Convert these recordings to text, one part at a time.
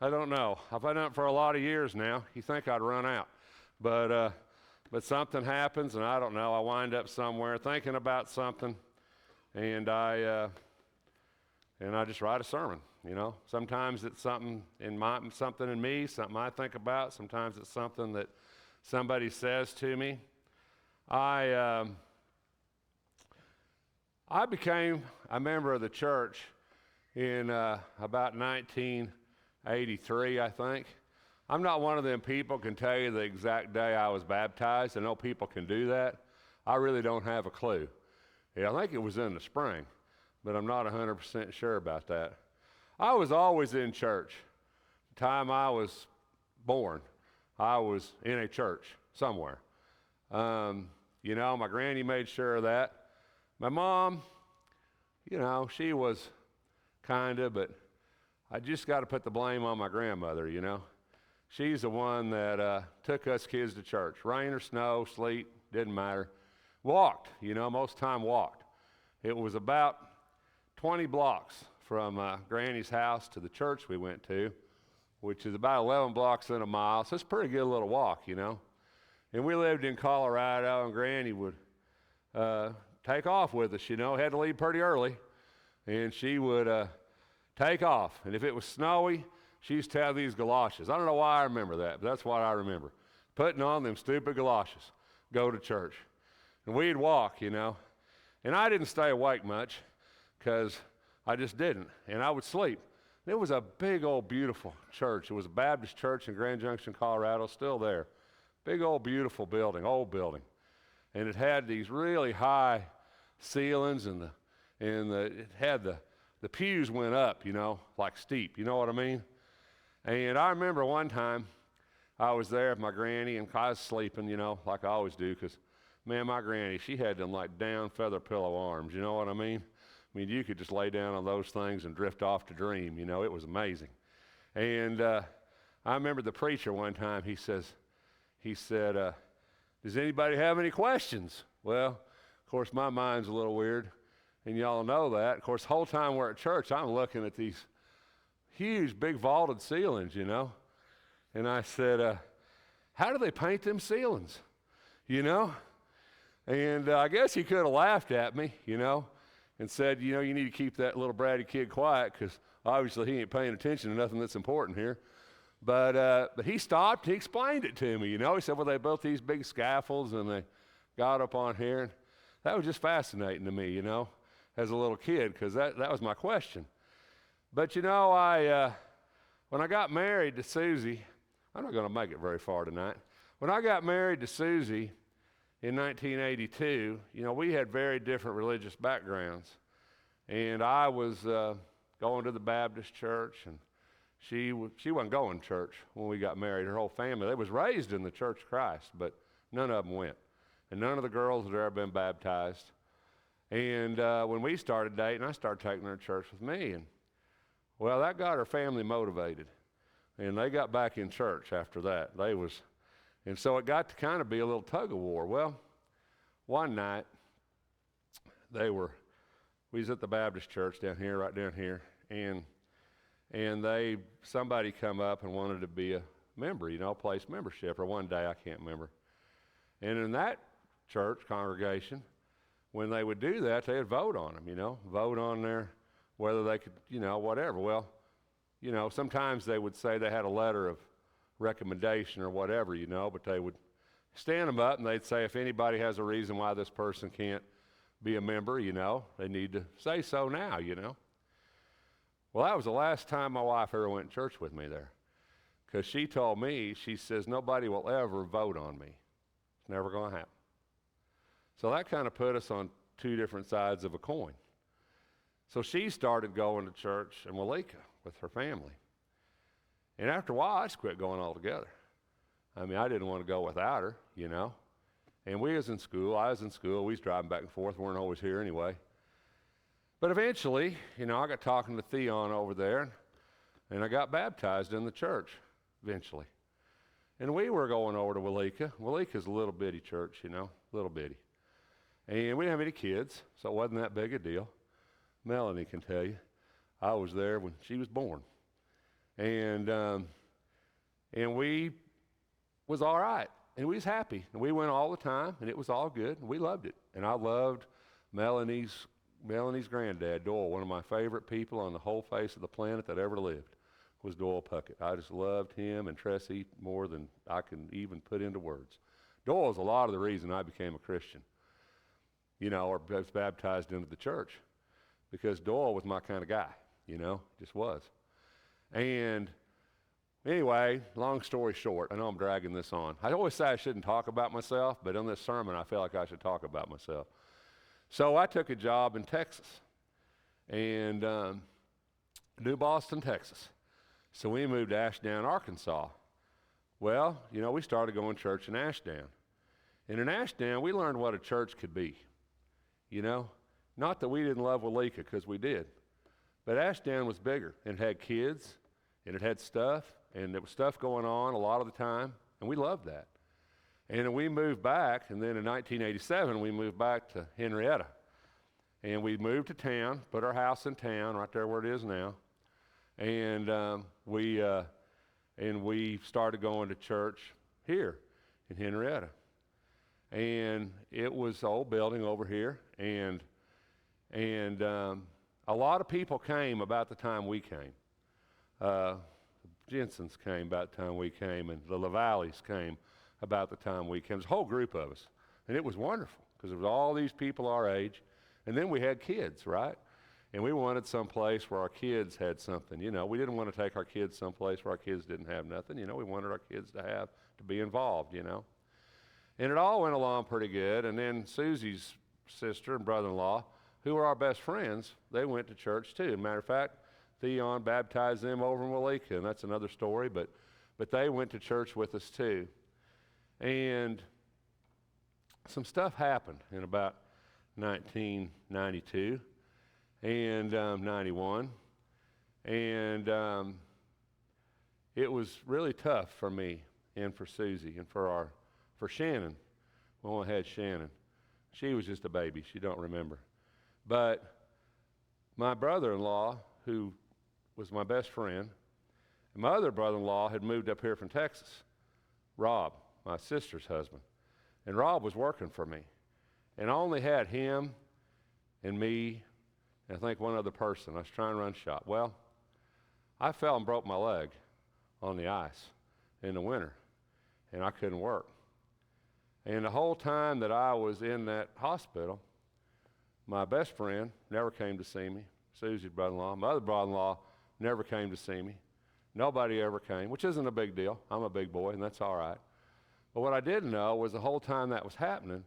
I don't know. I've done it for a lot of years now. You think I'd run out. But something happens, and I don't know. I wind up somewhere thinking about something, and I just write a sermon. Sometimes it's something in me, something I think about. Sometimes it's something that somebody says to me. I became a member of the church in about 1983, I think. I'm not one of them people can tell you the exact day I was baptized. I know people can do that. I really don't have a clue. Yeah, I think it was in the spring, but I'm not 100% sure about that. I was always in church. The time I was born, I was in a church somewhere. My granny made sure of that. My mom, she was but I just got to put the blame on my grandmother, She's the one that took us kids to church. Rain or snow, sleet, didn't matter. Walked, most time walked. It was about 20 blocks from Granny's house to the church we went to, which is about 11 blocks in a mile, so it's a pretty good little walk, And we lived in Colorado, and Granny would take off with us, had to leave pretty early, and she would take off. And if it was snowy, she used to have these galoshes. I don't know why I remember that, but that's what I remember. Putting on them stupid galoshes, go to church. And we'd walk, And I didn't stay awake much because I just didn't. And I would sleep. It was a big old beautiful church. It was a Baptist church in Grand Junction, Colorado, still there. Big old beautiful building, old building. And it had these really high ceilings and it had the pews went up, like steep, you know what I mean? And I remember one time I was there with my granny and I was sleeping, like I always do, because, man, my granny, she had them like down feather pillow arms, you know what I mean? You could just lay down on those things and drift off to dream, it was amazing. And I remember the preacher one time, he said, does anybody have any questions? Well, of course, my mind's a little weird, and y'all know that. Of course, the whole time we're at church, I'm looking at these huge, big vaulted ceilings, And I said, how do they paint them ceilings? And I guess he could have laughed at me, and said, you need to keep that little bratty kid quiet because obviously he ain't paying attention to nothing that's important here. But he stopped. He explained it to me, He said, well, they built these big scaffolds and they got up on here. And that was just fascinating to me, as a little kid, because that was my question. But, when I got married to Susie, I'm not going to make it very far tonight. When I got married to Susie in 1982, we had very different religious backgrounds. And I was going to the Baptist church, and she wasn't going to church when we got married. Her whole family, they was raised in the Church of Christ, but none of them went. And none of the girls had ever been baptized. And when we started dating, I started taking her to church with me. And, well, that got her family motivated. And they got back in church after that. And so it got to kind of be a little tug of war. Well, one night, we was at the Baptist church right down here, and somebody come up and wanted to be a member, place membership, or one day, I can't remember. And in that church congregation, when they would do that, they would vote on them, vote on whether they could, whatever. Well, sometimes they would say they had a letter of recommendation or whatever, but they would stand them up and they'd say if anybody has a reason why this person can't be a member, they need to say so now, Well, that was the last time my wife ever went to church with me there, because she told me, she says, nobody will ever vote on me. It's never going to happen. So that kind of put us on two different sides of a coin. So she started going to church in Walika with her family. And after a while, I just quit going altogether. I didn't want to go without her, And I was in school, we was driving back and forth, we weren't always here anyway. But eventually, I got talking to Theon over there, and I got baptized in the church eventually. And we were going over to Walika. Walika's a little bitty church, little bitty. And we didn't have any kids, so it wasn't that big a deal. Melanie can tell you, I was there when she was born. And we was all right, and we was happy, and we went all the time, and it was all good, and we loved it. And I loved Melanie's granddad, Doyle. One of my favorite people on the whole face of the planet that ever lived was Doyle Puckett. I just loved him and Tressie more than I can even put into words. Doyle is a lot of the reason I became a Christian, or was baptized into the church, because Doyle was my kind of guy, just was. And anyway, long story short, I know I'm dragging this on. I always say I shouldn't talk about myself, but in this sermon I feel like I should talk about myself. So I took a job in Texas, and New Boston, Texas. So we moved to Ashdown, Arkansas. Well, we started going to church in Ashdown. And in Ashdown, we learned what a church could be. Not that we didn't love Walika, because we did. But Ashdown was bigger, and it had kids, and it had stuff, and there was stuff going on a lot of the time, and we loved that. And then we moved back, and then in 1987, we moved back to Henrietta. And we moved to town, put our house in town, right there where it is now. And we started going to church here in Henrietta. And it was the old building over here, and a lot of people came about the time we came. Jensen's came about the time we came, and the LaValleys came about the time we came. There's a whole group of us, and it was wonderful, because there was all these people our age, and then we had kids, right? And we wanted some place where our kids had something, We didn't want to take our kids someplace where our kids didn't have nothing, We wanted our kids to be involved, And it all went along pretty good, and then Susie's sister and brother-in-law, who were our best friends, they went to church too. As a matter of fact, Theon baptized them over in Walika, and that's another story, but they went to church with us too. And some stuff happened in about 1992 and 91, and it was really tough for me and for Susie and for Shannon. We only had Shannon. She was just a baby. She don't remember. But my brother-in-law, who was my best friend, and my other brother-in-law had moved up here from Texas, Rob, my sister's husband. And Rob was working for me. And I only had him and me and I think one other person. I was trying to run shop. Well, I fell and broke my leg on the ice in the winter, and I couldn't work. And the whole time that I was in that hospital, my best friend never came to see me, Susie's brother-in-law. My other brother-in-law never came to see me. Nobody ever came, which isn't a big deal. I'm a big boy, and that's all right. But what I didn't know was the whole time that was happening,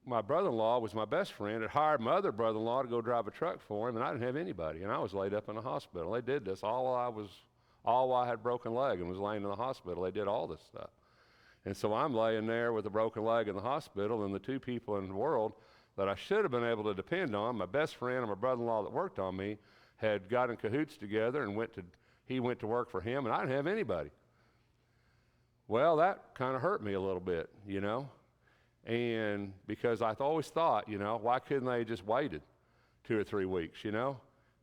my brother-in-law was my best friend, had hired my other brother-in-law to go drive a truck for him, and I didn't have anybody, and I was laid up in the hospital. They did this all while I had a broken leg and was laying in the hospital. They did all this stuff. And so I'm laying there with a broken leg in the hospital, and the two people in the world that I should have been able to depend on, my best friend and my brother-in-law that worked on me, had got in cahoots together and he went to work for him, and I didn't have anybody. Well, that kind of hurt me a little bit, and because I always thought, why couldn't they just waited 2 or 3 weeks,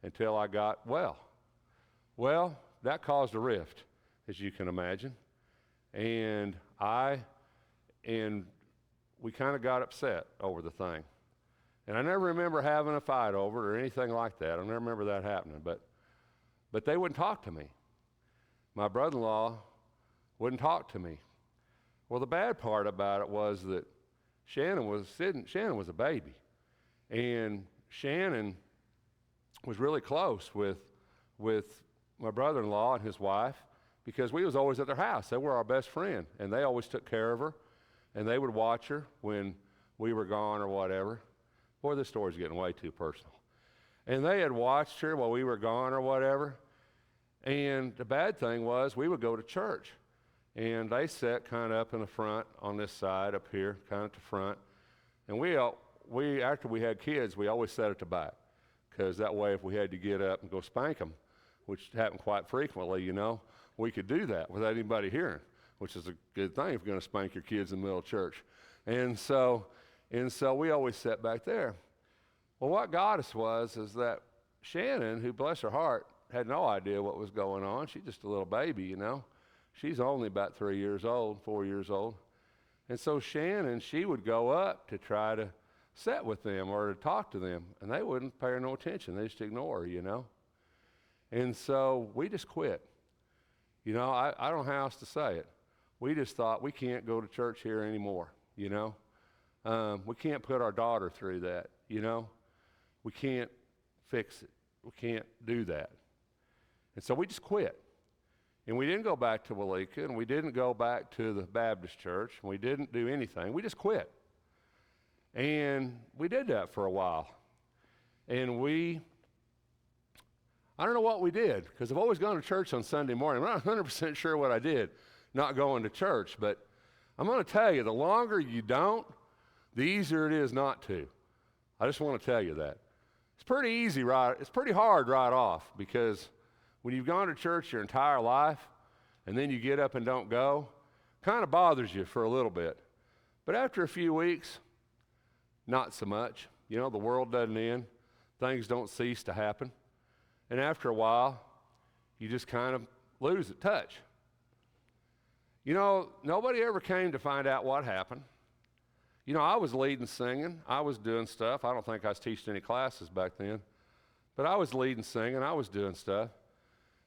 until I got well? Well, that caused a rift, as you can imagine, and we kind of got upset over the thing. And I never remember having a fight over it or anything like that. I never remember that happening, but they wouldn't talk to me. My brother-in-law wouldn't talk to me. Well, the bad part about it was that Shannon was a baby, and Shannon was really close with my brother-in-law and his wife, because we was always at their house. They were our best friend, and they always took care of her, and they would watch her when we were gone or whatever. Boy, this story's getting way too personal. And they had watched her while we were gone or whatever, and the bad thing was we would go to church, and they sat kind of up in the front on this side up here, kind of at the front, and we after we had kids, we always sat at the back, because that way if we had to get up and go spank them, which happened quite frequently, we could do that without anybody hearing, which is a good thing if you're going to spank your kids in the middle of church. And so we always sat back there. Well, what got us is that Shannon, who bless her heart had no idea what was going on. She's just a little baby, you know. She's only about 3 years old, 4 years old. And so Shannon, she would go up to try to sit with them or to talk to them, and they wouldn't pay her no attention. They just ignore her, you know. And so we just quit. You know, I don't know how else to say it. We just thought we can't go to church here anymore, you know. We can't put our daughter through that, you know. We can't fix it. We can't do that. And so we just quit. And we didn't go back to Walika, and we didn't go back to the Baptist church, and we didn't do anything. We just quit. And we did that for a while. And I don't know what we did, because I've always gone to church on Sunday morning. I'm not 100% sure what I did not going to church, but I'm going to tell you, the longer you don't, the easier it is not to. I just want to tell you that. It's pretty easy, right? It's pretty hard right off, because when you've gone to church your entire life and then you get up and don't go, kind of bothers you for a little bit. But after a few weeks, not so much. You know, the world doesn't end. Things don't cease to happen. And after a while, you just kind of lose the touch. You know, nobody ever came to find out what happened. You know, I was leading singing. I was doing stuff. I don't think I was teaching any classes back then. But I was leading singing. I was doing stuff.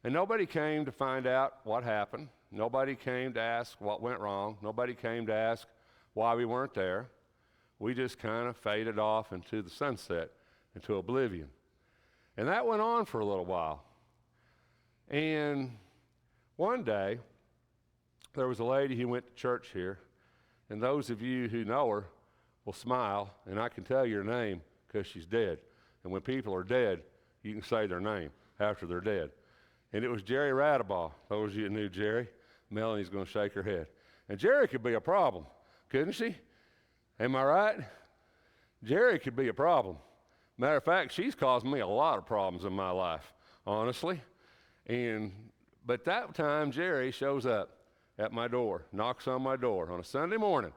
And nobody came to find out what happened. Nobody came to ask what went wrong. Nobody came to ask why we weren't there. We just kind of faded off into the sunset, into oblivion. And that went on for a little while. And one day, there was a lady who went to church here. And those of you who know her will smile, and I can tell you her name because she's dead. And when people are dead, you can say their name after they're dead. And it was Jerry Radabaugh. Those of you who knew Jerry, Melanie's going to shake her head. And Jerry could be a problem, couldn't she? Am I right? Jerry could be a problem. Matter of fact, she's caused me a lot of problems in my life, honestly. But that time, Jerry shows up at my door, knocks on my door on a Sunday morning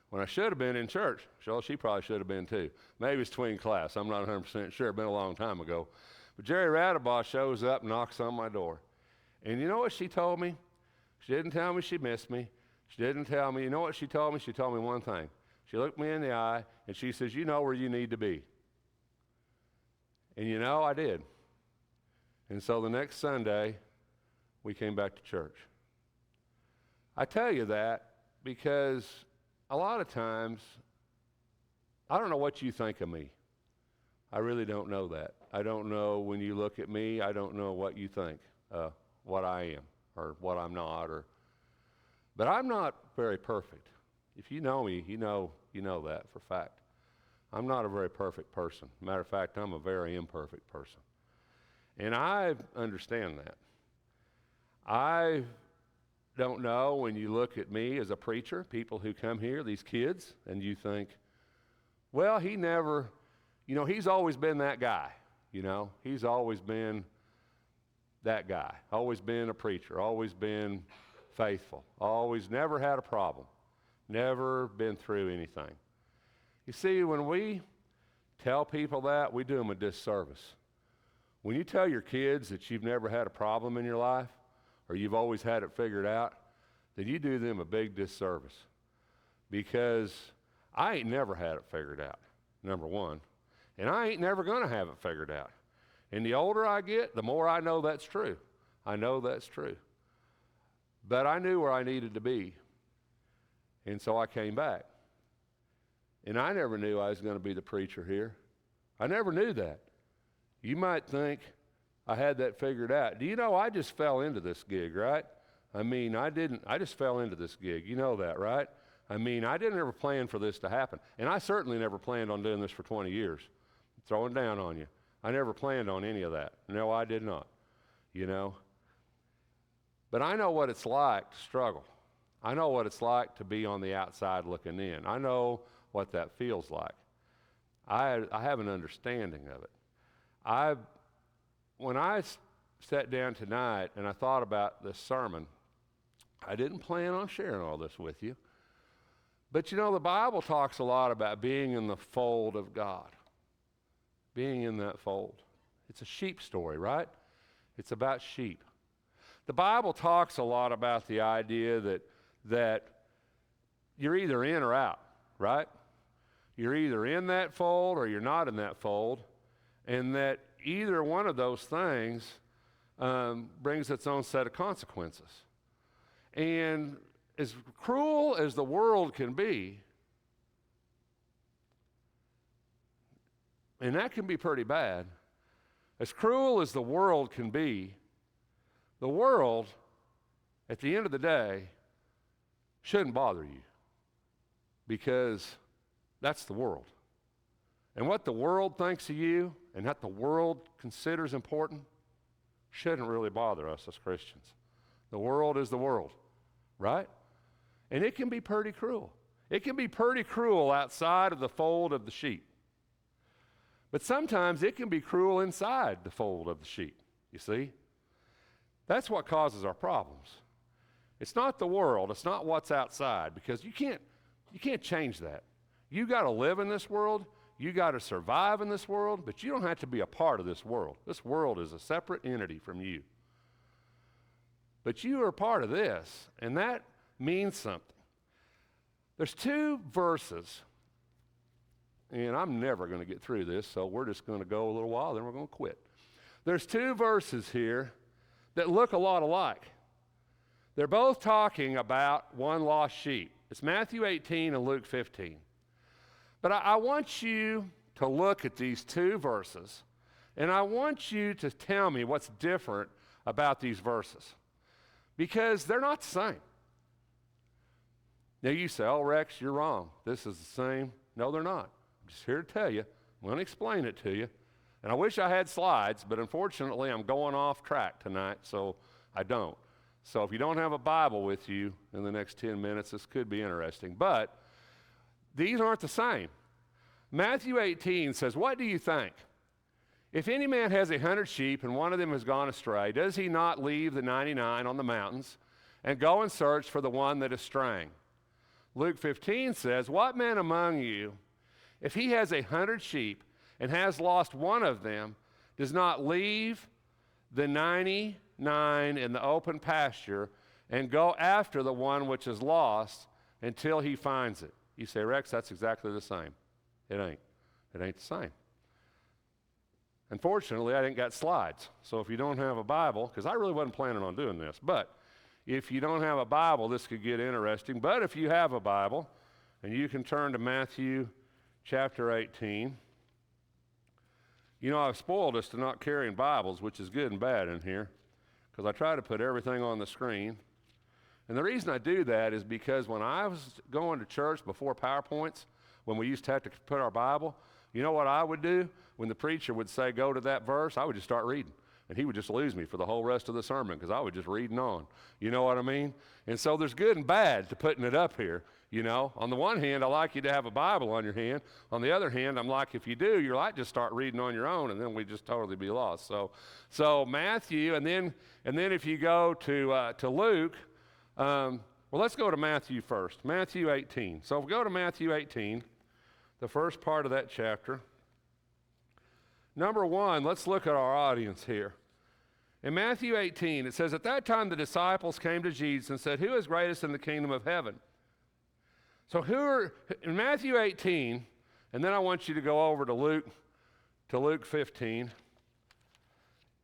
when I should have been in church. So she probably should have been too. Maybe it's between class. I'm not 100% sure. It's been a long time ago. But Jerry Radabaugh shows up and knocks on my door. And you know what she told me? She didn't tell me she missed me. She didn't tell me. You know what she told me? She told me one thing. She looked me in the eye, and she says, you know where you need to be. And you know, I did. And so the next Sunday, we came back to church. I tell you that because a lot of times, I don't know what you think of me. I really don't know that. I don't know when you look at me, I don't know what you think, what I am or what I'm not. But I'm not very perfect. If you know me, you know that for fact. I'm not a very perfect person. Matter of fact, I'm a very imperfect person. And I understand that. I don't know when you look at me as a preacher, people who come here, these kids, and you think, well, he never, you know, he's always been that guy, you know. He's always been that guy, always been a preacher, always been faithful, always never had a problem, never been through anything. You see, when we tell people that, we do them a disservice. When you tell your kids that you've never had a problem in your life, or you've always had it figured out, then you do them a big disservice. Because I ain't never had it figured out, number one. And I ain't never going to have it figured out. And the older I get, the more I know that's true. I know that's true. But I knew where I needed to be. And so I came back. And I never knew I was going to be the preacher here. I never knew that. You might think I had that figured out. Do you know I just fell into this gig, right? I mean, I just fell into this gig. You know that, right? I mean, I didn't ever plan for this to happen. And I certainly never planned on doing this for 20 years. I'm throwing down on you. I never planned on any of that. No, I did not, you know. But I know what it's like to struggle. I know what it's like to be on the outside looking in. I know what that feels like. I have an understanding of it. When I sat down tonight and I thought about this sermon, I didn't plan on sharing all this with you. But you know, the Bible talks a lot about being in the fold of God. Being in that fold. It's a sheep story, right? It's about sheep. The Bible talks a lot about the idea that you're either in or out, right? You're either in that fold or you're not in that fold, and that either one of those things brings its own set of consequences. And as cruel as the world can be, and that can be pretty bad, as cruel as the world can be, the world, at the end of the day, shouldn't bother you, because that's the world. And what the world thinks of you and what the world considers important shouldn't really bother us as Christians. The world is the world, right? And it can be pretty cruel. It can be pretty cruel outside of the fold of the sheep. But sometimes it can be cruel inside the fold of the sheep, you see? That's what causes our problems. It's not the world, it's not what's outside, because you can't change that. You got to live in this world, you got to survive in this world, but you don't have to be a part of this world. This world is a separate entity from you. But you are part of this, and that means something. There's 2 verses, and I'm never going to get through this, so we're just going to go a little while, then we're going to quit. There's 2 verses here that look a lot alike. They're both talking about one lost sheep. It's Matthew 18 and Luke 15. But I want you to look at these 2 verses, and I want you to tell me what's different about these verses, because they're not the same. Now you say, oh, Rex, you're wrong. This is the same. No, they're not. I'm just here to tell you. I'm going to explain it to you. And I wish I had slides, but unfortunately I'm going off track tonight, so I don't. So if you don't have a Bible with you in the next 10 minutes, this could be interesting. But these aren't the same. Matthew 18 says, what do you think? If any man has 100 sheep and one of them has gone astray, does he not leave the 99 on the mountains and go and search for the one that is straying? Luke 15 says, what man among you, if he has 100 sheep and has lost one of them, does not leave the 99 in the open pasture and go after the one which is lost until he finds it? You say, Rex, that's exactly the same. It ain't. It ain't the same. Unfortunately, I didn't got slides. So if you don't have a Bible, because I really wasn't planning on doing this, but if you don't have a Bible, this could get interesting. But if you have a Bible, and you can turn to Matthew chapter 18. You know, I've spoiled us to not carrying Bibles, which is good and bad in here, because I try to put everything on the screen. And the reason I do that is because when I was going to church before PowerPoints, when we used to have to put our Bible, you know what I would do? When the preacher would say, go to that verse, I would just start reading. And he would just lose me for the whole rest of the sermon, because I was just reading on. You know what I mean? And so there's good and bad to putting it up here. You know, on the one hand, I like you to have a Bible on your hand. On the other hand, I'm like, if you do, you're like, just start reading on your own, and then we just totally be lost. So Matthew, and then if you go to Luke, well, let's go to Matthew first. Matthew 18. So if we go to Matthew 18, the first part of that chapter. Number 1, let's look at our audience here. In Matthew 18, it says, at that time the disciples came to Jesus and said, who is greatest in the kingdom of heaven? So in Matthew 18, and then I want you to go over to Luke 15.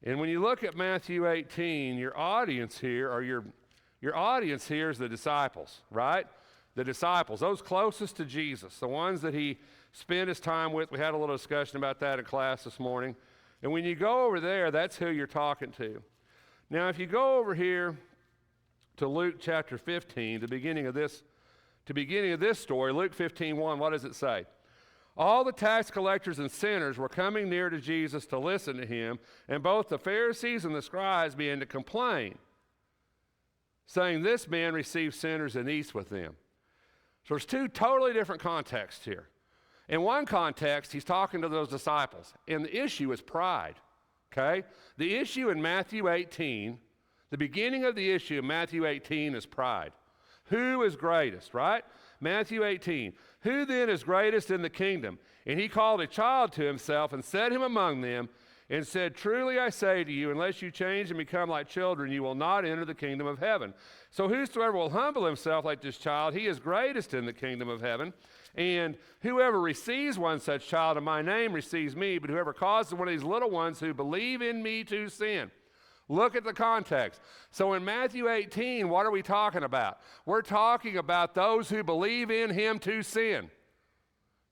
And when you look at Matthew 18, your audience here, or your audience here is the disciples, right? The disciples, those closest to Jesus, the ones that he spent his time with. We had a little discussion about that in class this morning. And when you go over there, that's who you're talking to. Now, if you go over here to Luke chapter 15, the beginning of this story, Luke 15:1, what does it say? All the tax collectors and sinners were coming near to Jesus to listen to him, and both the Pharisees and the scribes began to complain, saying, this man receives sinners and eats with them. So there's 2 totally different contexts here. In one context, he's talking to those disciples, and the issue is pride, okay? The issue in Matthew 18, the beginning of the issue in Matthew 18 is pride. Who is greatest, right? Matthew 18. Who then is greatest in the kingdom? And he called a child to himself and set him among them, and said, "Truly I say to you, unless you change and become like children, you will not enter the kingdom of heaven. So whosoever will humble himself like this child, he is greatest in the kingdom of heaven. And whoever receives one such child in my name receives me, but whoever causes one of these little ones who believe in me to sin." Look at the context. So in Matthew 18, what are we talking about? We're talking about those who believe in him to sin.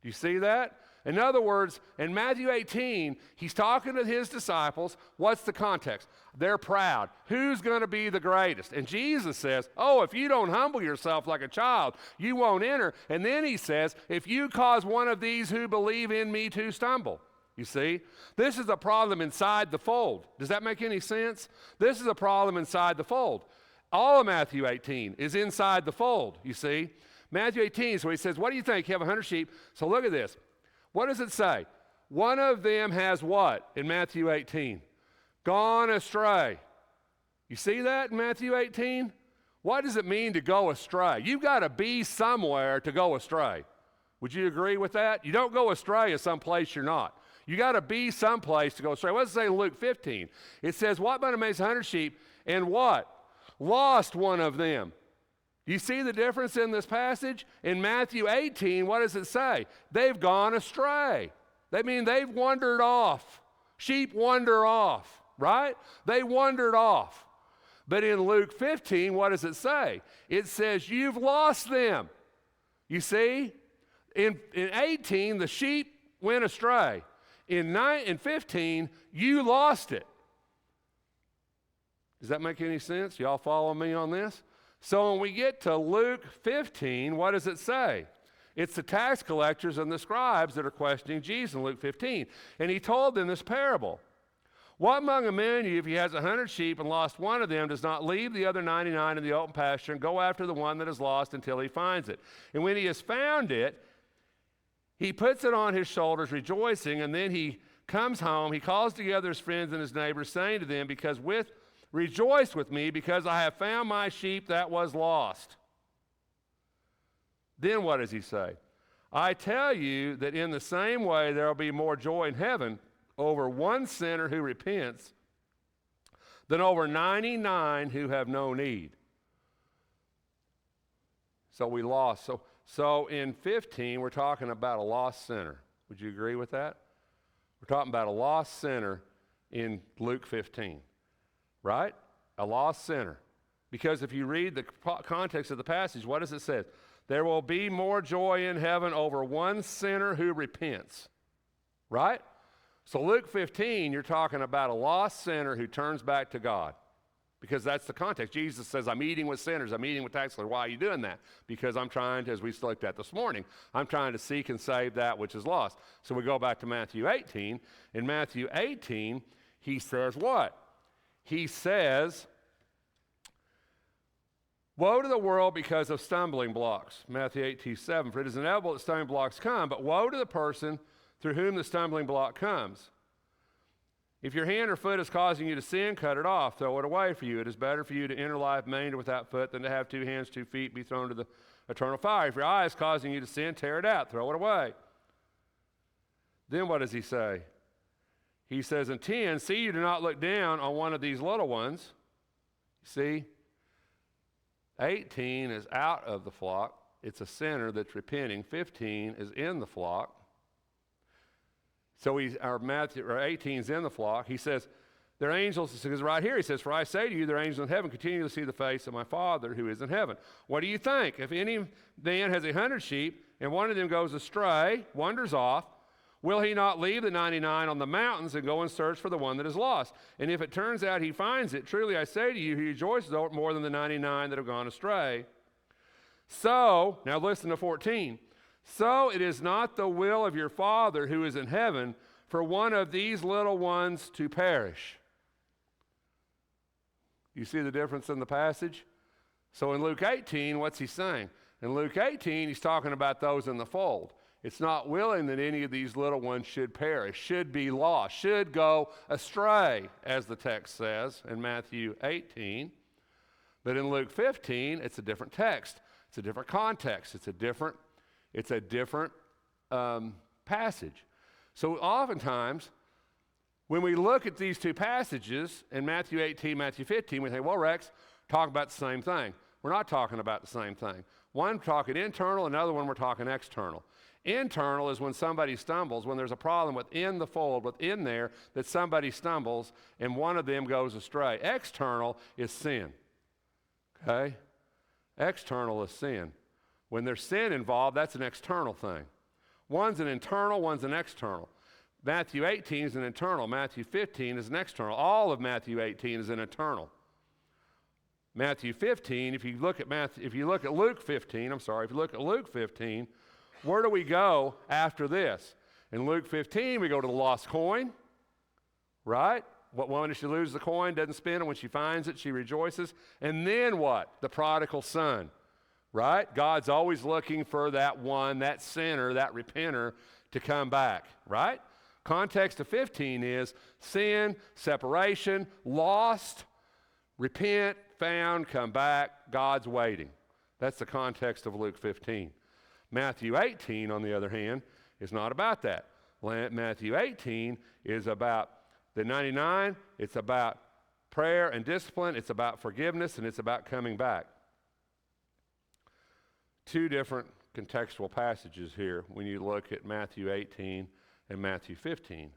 Do you see that? In other words, in Matthew 18, he's talking to his disciples. What's the context? They're proud. Who's going to be the greatest? And Jesus says, oh, if you don't humble yourself like a child, you won't enter. And then he says, if you cause one of these who believe in me to stumble. You see? This is a problem inside the fold. Does that make any sense? This is a problem inside the fold. All of Matthew 18 is inside the fold, you see? Matthew 18, so he says, what do you think? You have 100 sheep. So look at this. What does it say? One of them has what in Matthew 18? Gone astray. You see that in Matthew 18? What does it mean to go astray? You've got to be somewhere to go astray. Would you agree with that? You don't go astray at some place you're not. You got to be someplace to go astray. What does it say in Luke 15? It says, what man makes 100 sheep and what? Lost one of them. You see the difference in this passage? In Matthew 18, what does it say? They've gone astray. That means they've wandered off. Sheep wander off, right? They wandered off. But in Luke 15, what does it say? It says, you've lost them. You see? In 18, the sheep went astray. In 15, you lost it. Does that make any sense? Y'all follow me on this? So when we get to Luke 15, what does it say? It's the tax collectors and the scribes that are questioning Jesus in Luke 15. And he told them this parable. What among a man of you, if he has 100 sheep and lost one of them, does not leave the other 99 in the open pasture and go after the one that is lost until he finds it? And when he has found it, he puts it on his shoulders, rejoicing, and then he comes home. He calls together his friends and his neighbors, saying to them, rejoice with me, because I have found my sheep that was lost. Then what does he say? I tell you that in the same way there will be more joy in heaven over one sinner who repents than over 99 who have no need. So we lost. So in 15, we're talking about a lost sinner. Would you agree with that? We're talking about a lost sinner in Luke 15, right? A lost sinner. Because if you read the context of the passage, what does it say? There will be more joy in heaven over one sinner who repents, right? So Luke 15, you're talking about a lost sinner who turns back to God. Because that's the context. Jesus says, I'm eating with sinners. I'm eating with tax collectors. Why are you doing that? Because I'm trying to, as we looked at this morning, I'm trying to seek and save that which is lost. So we go back to Matthew 18. In Matthew 18, he says what? He says, woe to the world because of stumbling blocks. Matthew 18:7. For it is inevitable that stumbling blocks come, but woe to the person through whom the stumbling block comes. If your hand or foot is causing you to sin, cut it off, throw it away for you. It is better for you to enter life maimed or without foot than to have 2 hands, 2 feet, be thrown to the eternal fire. If your eye is causing you to sin, tear it out, throw it away. Then what does he say? He says in 10, see you do not look down on one of these little ones. See? 18 is out of the flock. It's a sinner that's repenting. 15 is in the flock. So Matthew 18 is in the flock. He says, they're angels, because right here he says, for I say to you, they're angels in heaven, continue to see the face of my Father who is in heaven. What do you think? If any man has 100 sheep, and one of them goes astray, wanders off, will he not leave the 99 on the mountains and go and search for the one that is lost? And if it turns out he finds it, truly I say to you, he rejoices over it more than the 99 that have gone astray. So, now listen to 14. So it is not the will of your Father who is in heaven for one of these little ones to perish. You see the difference in the passage? So in Luke 18, what's he saying? In Luke 18, he's talking about those in the fold. It's not willing that any of these little ones should perish, should be lost, should go astray, as the text says in Matthew 18. But in Luke 15, it's a different text. It's a different context. It's a different passage. So oftentimes, When we look at these two passages in Matthew 18, Matthew 15, we think, well, Rex, talk about the same thing. We're not talking about the same thing. One talking internal, another one we're talking external. Internal is when somebody stumbles, when there's a problem within the fold, within there, that somebody stumbles and one of them goes astray. External is sin. Okay? External is sin. When there's sin involved, that's an external thing. One's an internal, one's an external. Matthew 18 is an internal. Matthew 15 is an external. All of Matthew 18 is an internal. Matthew 15, if you look at Luke 15, where do we go after this? In Luke 15, we go to the lost coin, right? What woman, if she loses the coin, doesn't spend it? When she finds it, she rejoices. And then what? The prodigal son, right? God's always looking for that one, that sinner, that repenter to come back, right? Context of 15 is sin, separation, lost, repent, found, come back, God's waiting. That's the context of Luke 15. Matthew 18, on the other hand, is not about that. Matthew 18 is about the 99. It's about prayer and discipline. It's about forgiveness, and it's about coming back. Two different contextual passages here when you look at Matthew 18 and Matthew 15.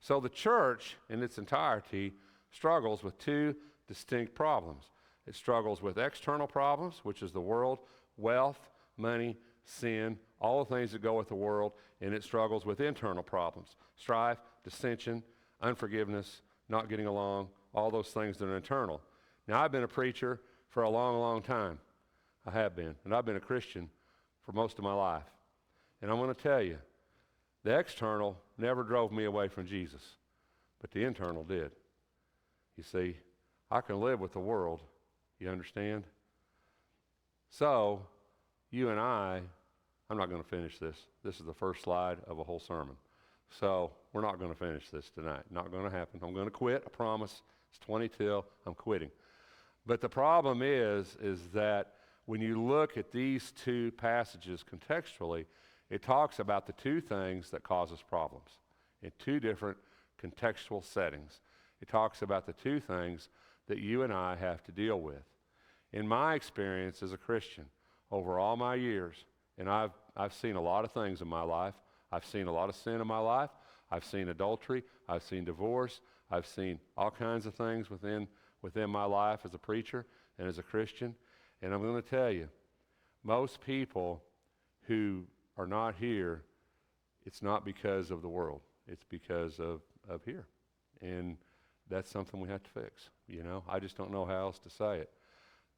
So the church in its entirety struggles with two distinct problems. It struggles with external problems, which is the world, wealth, money, sin, all the things that go with the world, and it struggles with internal problems, strife, dissension, unforgiveness, not getting along, all those things that are internal. Now, I've been a preacher for a long, long time. I have been, and I've been a Christian for most of my life. And I'm going to tell you, the external never drove me away from Jesus, but the internal did. You see, I can live with the world. You understand? So, you and I'm not going to finish this. This is the first slide of a whole sermon. So, we're not going to finish this tonight. Not going to happen. I'm going to quit, I promise. It's 20 till, I'm quitting. But the problem is that when you look at these two passages contextually, it talks about the two things that cause us problems in two different contextual settings. It talks about the two things that you and I have to deal with. In my experience as a Christian, over all my years, and I've seen a lot of things in my life. I've seen a lot of sin in my life. I've seen adultery. I've seen divorce. I've seen all kinds of things within my life as a preacher and as a Christian. And I'm going to tell you, most people who are not here, it's not because of the world. It's because of here. And that's something we have to fix. You know, I just don't know how else to say it.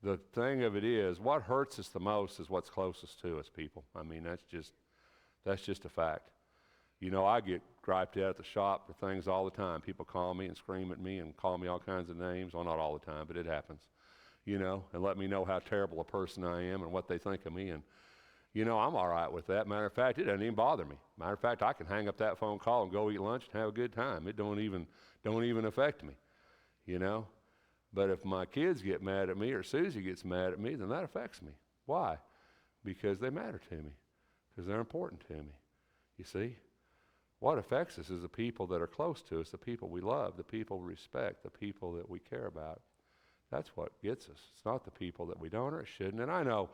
The thing of it is, what hurts us the most is what's closest to us, people. I mean, that's just a fact. You know, I get griped at the shop for things all the time. People call me and scream at me and call me all kinds of names. Well, not all the time, but it happens. You know, and let me know how terrible a person I am and what they think of me. And, you know, I'm all right with that. Matter of fact, it doesn't even bother me. Matter of fact, I can hang up that phone call and go eat lunch and have a good time. It don't even affect me, you know. But if my kids get mad at me or Susie gets mad at me, then that affects me. Why? Because they matter to me. Because they're important to me. You see? What affects us is the people that are close to us, the people we love, the people we respect, the people that we care about. That's what gets us. It's not the people that we don't or it shouldn't. And I know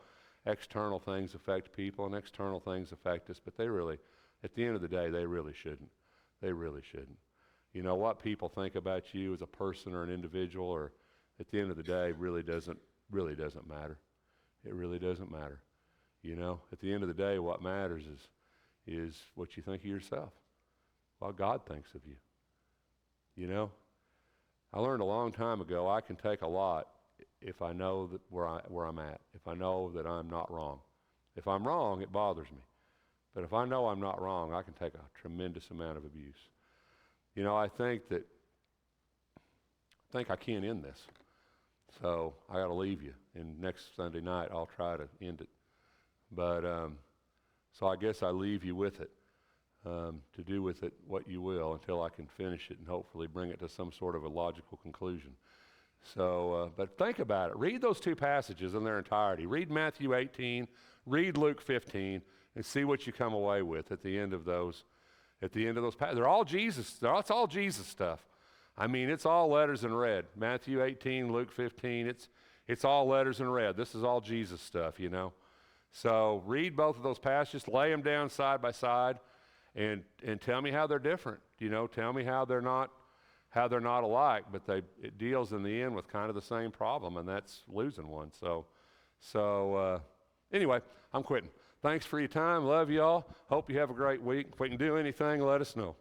external things affect people and external things affect us, but they really, at the end of the day, they really shouldn't. They really shouldn't. You know, what people think about you as a person or an individual or at the end of the day really doesn't matter. It really doesn't matter. You know, at the end of the day, what matters is what you think of yourself, what God thinks of you. You know, I learned a long time ago I can take a lot if I know that where I'm at, if I know that I'm not wrong. If I'm wrong, it bothers me. But if I know I'm not wrong, I can take a tremendous amount of abuse. You know, I think I can end this. So I got to leave you, and next Sunday night I'll try to end it. But so I guess I leave you with it, to do with it what you will until I can finish it and hopefully bring it to some sort of a logical conclusion. So, but think about it. Read those two passages in their entirety. Read Matthew 18, read Luke 15, and see what you come away with at the end of those at the end of those passages. They're all Jesus. It's all Jesus stuff. I mean, it's all letters in red. Matthew 18, Luke 15, it's all letters in red. This is all Jesus stuff, you know. So read both of those passages, lay them down side by side, and tell me how they're different. You know, tell me how they're not alike, but it deals in the end with kind of the same problem, and that's losing one. So anyway, I'm quitting. Thanks for your time. Love y'all. Hope you have a great week. If we can do anything, let us know.